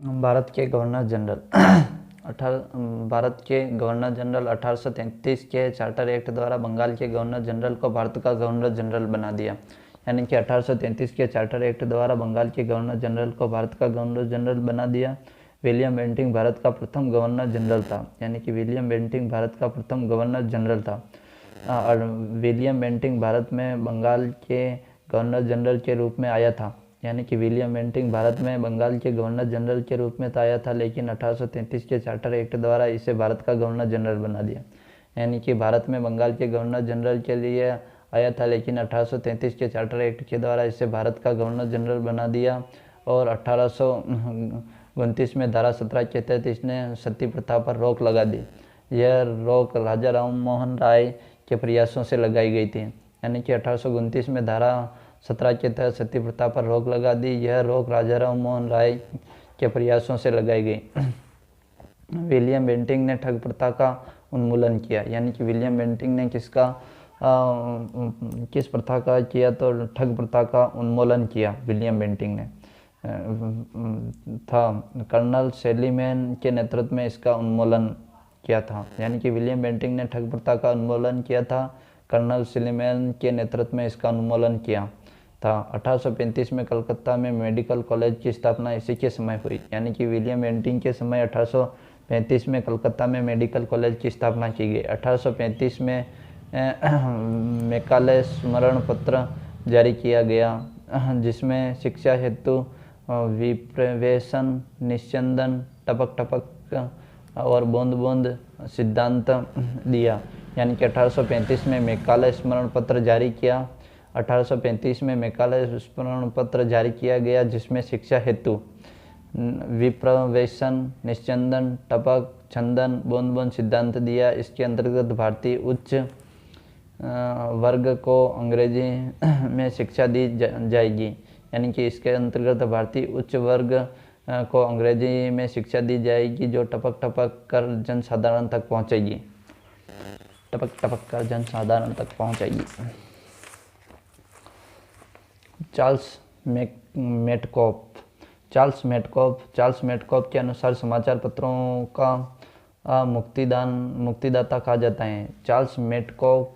भारत के governor general Bharat के governor general 1833 के चार्टर एक्ट द्वारा बंगाल के गवर्नर जनरल को भारत का गवर्नर जनरल बना दिया। यानी कि 1833 के चार्टर एक्ट द्वारा बंगाल के गवर्नर जनरल को भारत का गवर्नर जनरल बना दिया। विलियम बेंटिंक भारत का प्रथम गवर्नर जनरल था। यानी कि विलियम बेंटिंक भारत का प्रथम गवर्नर जनरल था। और विलियम बेंटिंक भारत में बंगाल के गवर्नर जनरल के रूप में आया था। यानी कि विलियम बेंटिंक भारत में बंगाल के गवर्नर जनरल के रूप में आया था, लेकिन 1833 के चार्टर एक्ट द्वारा इसे भारत का गवर्नर जनरल बना दिया। यानी कि भारत में बंगाल के गवर्नर जनरल के लिए आया था, लेकिन 1833 के चार्टर एक्ट के द्वारा इसे भारत का गवर्नर जनरल बना दिया। और 1829 में धारा 17 के तहत इसने सती प्रथा पर रोक लगा दी। यह रोक राजा राम मोहन राय के प्रयासों से लगाई गई थी। यानी कि 1829 में धारा 17 के तहत सती प्रथा पर रोक लगा दी। यह रोक राजा राम मोहन राय के प्रयासों से लगाई गई। विलियम बेंटिंक ने ठग प्रथा का उन्मूलन किया। यानी कि विलियम बेंटिंक ने किस प्रथा का किया, तो ठग प्रथा का उन्मूलन किया विलियम बेंटिंक ने था। कर्नल सेलीमैन के नेतृत्व में इसका उन्मूलन किया था। यानी कि विलियम बेंटिंक ने ठग प्रथा का उन्मूलन किया था। कर्नल सेलीमैन के नेतृत्व में इसका उन्मूलन किया था। 1835 में कलकत्ता में मेडिकल कॉलेज की स्थापना इसी के समय हुई। यानी कि विलियम बेंटिंक के समय 1835 में कलकत्ता में मेडिकल कॉलेज की स्थापना की गई। 1835 में मैकाले स्मरण पत्र जारी किया गया, जिसमें शिक्षा हेतु विप्रवेशन, निस्यंदन, टपक टपक और बूंद बूंद सिद्धांत दिया। यानी कि 1835 में मैकाले स्मरण पत्र जारी किया। 1835 में मैकाले स्मरण पत्र जारी किया गया, जिसमें शिक्षा हेतु विप्रवेशन, निस्यंदन, टपक, छंदन, बूंद बूंद सिद्धांत दिया। इसके अंतर्गत भारतीय उच्च वर्ग को अंग्रेजी में शिक्षा दी जाएगी। यानी कि इसके अंतर्गत भारतीय उच्च वर्ग को अंग्रेजी में शिक्षा दी जाएगी, जो टपक टपक कर जनसाधारण तक पहुंचेगी। टपक टपक कर जनसाधारण तक पहुंचेगी। चार्ल्स मेटकॉफ के अनुसार समाचार पत्रों का मुक्तिदाता कहा जाता है। चार्ल्स मेटकॉफ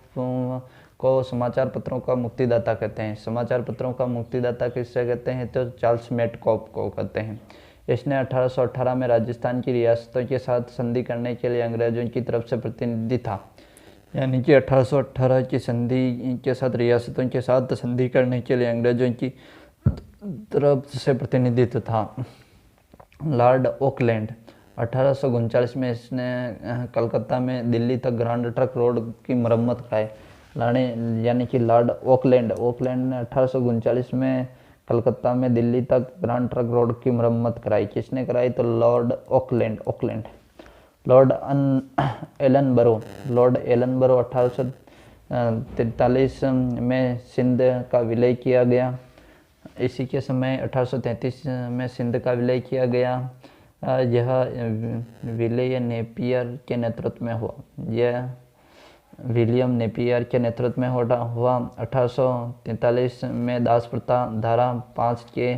को समाचार पत्रों का मुक्तिदाता कहते हैं। समाचार पत्रों का मुक्तिदाता किससे कहते हैं, तो चार्ल्स मेटकॉफ को कहते हैं। इसने 1818 में राजस्थान की रियासतों के साथ संधि करने के लिए अंग्रेजों की तरफ से प्रतिनिधि था। यानी कि 1818 की संधि के साथ रियासतों के साथ संधि करने के लिए अंग्रेजों की तरफ से प्रतिनिधित्व था। लॉर्ड ऑकलैंड 1839 में इसने कलकत्ता में दिल्ली तक ग्रांड ट्रंक रोड की मरम्मत कराई। यानी कि लॉर्ड ऑकलैंड ने 1839 में कलकत्ता में दिल्ली तक ग्रांड ट्रंक रोड की मरम्मत कराई। किसने कराई, तो लॉर्ड ऑकलैंड। लॉर्ड एलनबरो 1843 में सिंध का विलय किया गया। इसी के समय 1833 में सिंध का विलय किया गया। यह विलय नेपियर के नेतृत्व में हुआ। यह विलियम नेपियर के नेतृत्व में हुआ। 1843 में दास प्रथा धारा 5 के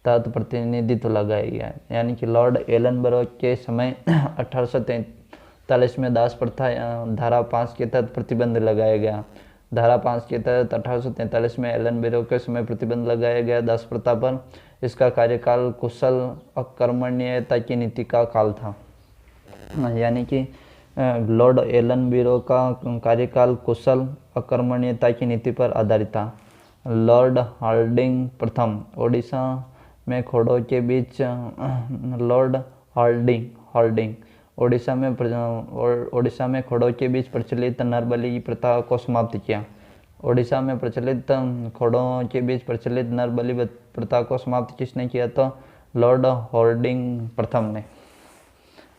तहत प्रतिनिधित्व लगाया गया। यानी कि लॉर्ड एलनबरो के समय 1843 में दास प्रथा धारा 5 के तहत प्रतिबंध लगाया गया। धारा 5 के तहत 1843 में एलनबरो के समय प्रतिबंध लगाया गया दास प्रथा पर। इसका कार्यकाल कुशल अकर्मण्यता की नीति का काल था। यानी कि लॉर्ड एलनबरो का कार्यकाल कुशल अकर्मण्यता की नीति पर आधारित था। लॉर्ड हार्डिंग प्रथम ओडिशा में खोड़ों के बीच लॉर्ड हार्डिंग ओडिशा में खोड़ों के बीच प्रचलित नरबलि की प्रथा को समाप्त किया। ओडिशा में प्रचलित खोड़ों के बीच प्रचलित नरबलि प्रथा को समाप्त किसने किया, तो लॉर्ड हार्डिंग प्रथम ने।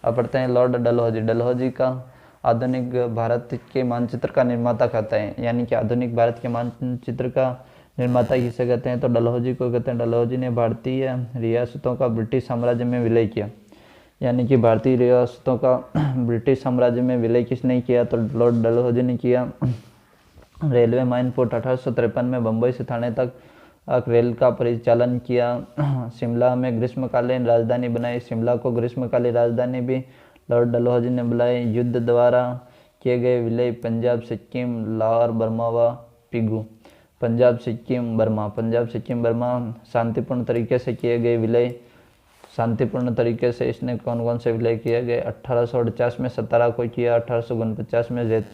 अब पढ़ते हैं लॉर्ड डलहौजी का आधुनिक भारत के मानचित्र का निर्माता कहते हैं। यानी कि आधुनिक भारत के मानचित्र का निर्माता किसे कहते हैं, तो डलहौजी को कहते हैं। डलहौजी ने भारतीय रियासतों का ब्रिटिश साम्राज्य में विलय किया। यानी कि भारतीय रियासतों का ब्रिटिश साम्राज्य में विलय किसने किया, तो लॉर्ड डलहौजी ने किया। रेलवे माइन पोर्ट 1853 में बम्बई से थाने तक रेल का परिचालन किया। शिमला में ग्रीष्मकालीन राजधानी बनाई। शिमला को ग्रीष्मकालीन राजधानी भी लॉर्ड डलहौजी ने बुलाई। युद्ध द्वारा किए गए विलय पंजाब, सिक्किम, लाहौर, बर्मा व पिगू। पंजाब, सिक्किम, बर्मा शांतिपूर्ण तरीके से किए गए विलय। शांतिपूर्ण तरीके से इसने कौन कौन से विलय किए गए? 1849 में सतारा को किया, 1849 में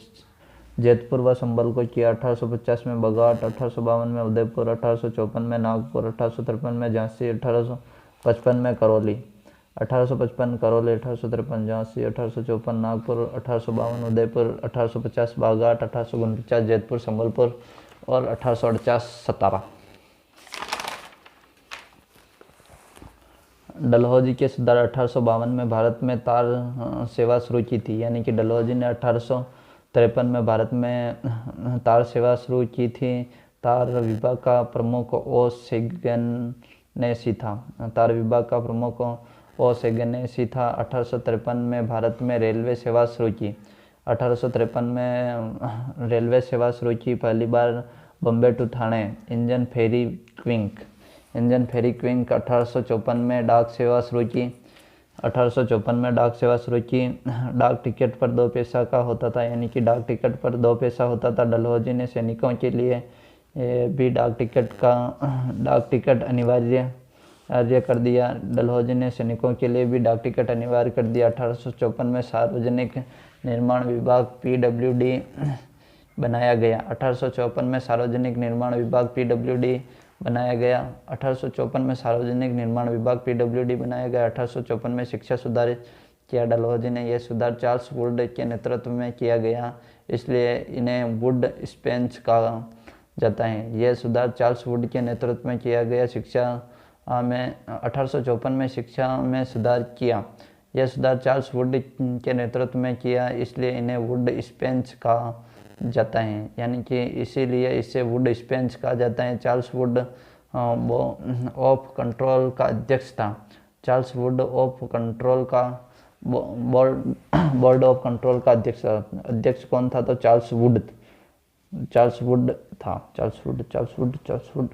जैतपुर व संभल को किया, 1850 में बघाट, 1852 में उदयपुर, 1854 में नागपुर, 1853 में झांसी, 1855 में करौली। 1855 करौली, 1853 झांसी, 1854 नागपुर, 1852 उदयपुर, 1850 बाघाट, 1849 जैतपुर संबलपुर और 1849 सतारा। डलहौजी के सुधार 1852 में भारत में तार सेवा शुरू की थी, यानी कि डलहौजी ने 1853 में भारत में तार सेवा शुरू की थी। तार विभाग का प्रमुख ओ सेगनेसी था। तार विभाग का प्रमुख ओ सेगनेसी था। 1853 में भारत में रेलवे सेवा शुरू की। 1853 में रेलवे सेवा शुरू की पहली बार Bombay to Thane. Engine ferry क्विंक 1854 में डाक सेवा शुरू की। 1854 में डाक सेवा शुरू की। डाक टिकट पर 2 पैसा का होता था, यानी कि डाक टिकट पर 2 पैसा होता था। डलहौजी ने सैनिकों के लिए भी डाक टिकट अनिवार्य कर दिया। डलहौजी ने सैनिकों के लिए भी डाक टिकट अनिवार्य कर दिया। 1854 में सार्वजनिक निर्माण विभाग PWD बनाया गया। 1854 में सार्वजनिक निर्माण विभाग PWD बनाया गया। 1854 में सार्वजनिक निर्माण विभाग PWD बनाया गया। 1854 में शिक्षा सुधारित किया डलहौजी ने। यह सुधार चार्ल्स वुड के नेतृत्व में किया गया, इसलिए इन्हें वुड स्पेंस कहा जाता है। यह सुधार चार्ल्स वुड के नेतृत्व में किया गया। शिक्षा में 1854 में शिक्षा में सुधार किया। यह सुधार चार्ल्स वुड के नेतृत्व में किया, इसलिए इन्हें वुड स्पेंस कहा जाता है, यानी कि इसीलिए इसे वुड स्पेंस कहा जाता है। चार्ल्स वुड ऑफ कंट्रोल का अध्यक्ष था। चार्ल्स वुड ऑफ कंट्रोल का बोर्ड ऑफ कंट्रोल का अध्यक्ष कौन था? तो चार्ल्स वुड था। Charles Wood